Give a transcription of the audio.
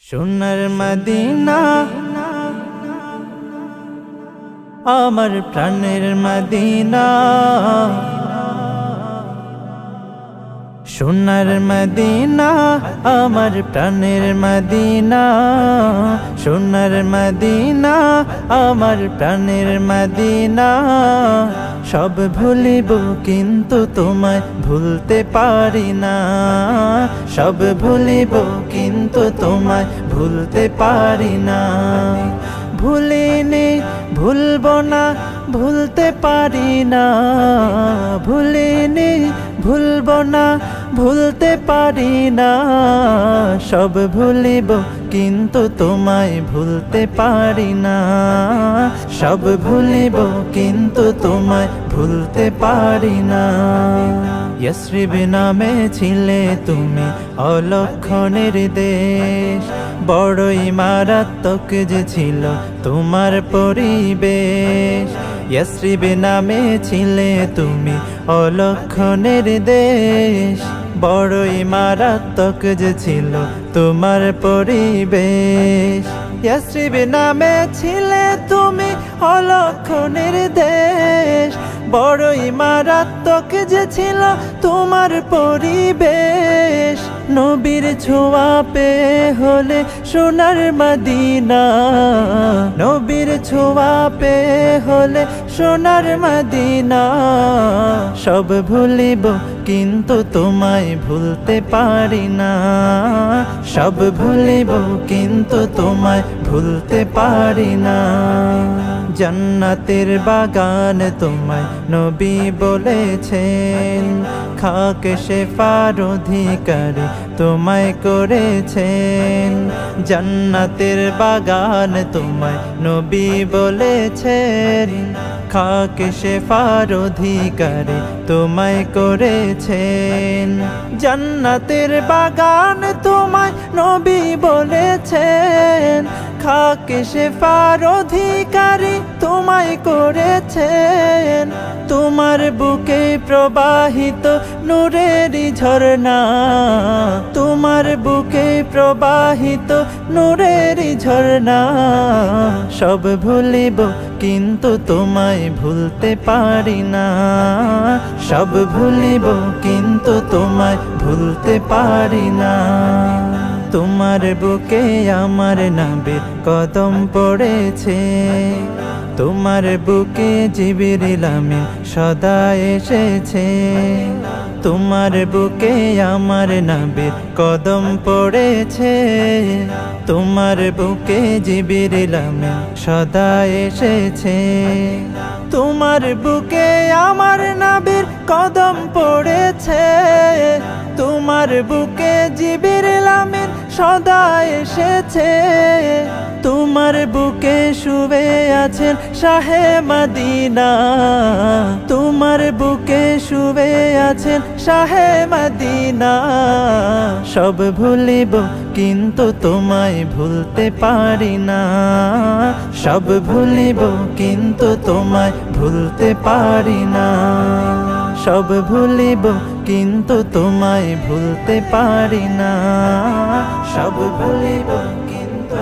সোনার মদিনা আমার প্রাণের মদিনা, সোনার মদিনা আমার প্রাণের মদিনা, সোনার মদিনা আমার প্রাণের মদিনা। সব ভুলিব কিন্তু তোমায় ভুলতে পারি না, সব ভুলিব কিন্তু তোমায় ভুলতে পারি না। ভুলিনি ভুলবো না ভুলতে পারি না, ভুলিনি ভুলবো না ভুলতে পারি না। সব ভুলিব কিন্তু তোমায় ভুলতে পারি না, সব ভুলিব কিন্তু তোমায় ভুলতে পারি না। ইয়াসরিব নামে ছিলে তুমি অলক্ষণের দেশ, বড়ই মারাত্মক যে ছিল তোমার পরিবেশ। ইয়াসরিব নামে ছিলে তুমি অলক্ষণের দেশ, বড়ই মারাত্মক যে ছিল তোমার পরিবেশ। ইয়াসরিব নামে ছিলে তুমি অলক্ষণের দেশ, বড়ই মারাত্মক যে ছিল তোমার পরিবেশ। নবীর ছোঁয়া পেয়ে হলে সোনার মদিনা, নবীর ছোঁয়া পেয়ে হলে সোনার মদিনা। সব ভুলিব কিন্তু তোমায় ভুলতে পারি না, সব ভুলিব কিন্তু তোমায় ভুলতে পারি না। জান্নাতের বাগান তোমায় নবী বলেছেন, খাক শেফার অধিকারী তোমায় করেছেন। জান্নাতের বাগান তোমায় নবী বলেছেন, খাক শেফার অধিকারী তোমায় করেছেন। জান্নাতের বাগান তোমায় নবী বলেছেন, খাক শেফার অধিকারী তোমায় করেছেন। তোমার বুকে প্রবাহিত নূরেরই ঝরনা, তোমার বুকে প্রবাহিত নূরেরই ঝরনা। সব ভুলিব কিন্তু তোমায় ভুলতে পারি না, সব ভুলিব কিন্তু তোমায় ভুলতে পারি না। তোমার বুকে আমার নবীর কদম পড়েছে, তোমার বুকে জিবরিল আমিন সদা এসেছে। তোমার বুকে আমার নবীর কদম পড়েছে, তোমার বুকে জিবরিল আমিন সদা এসেছে। তোমার বুকে আমার নবীর কদম পড়েছে, তোমার বুকে জিবরিল আমিন সদা এসেছে। তোমার বুকে শুয়ে আছেন শাহে মদিনা, তোমার বুকে শুয়ে আছেন শাহে মদিনা। সব ভুলিব কিন্তু তোমায় ভুলতে পারি না, সব ভুলিব কিন্তু তোমায় ভুলতে পারি না। সব ভুলিব কিন্তু তোমায় ভুলতে পারি না, সব ভুলিব কিন্তু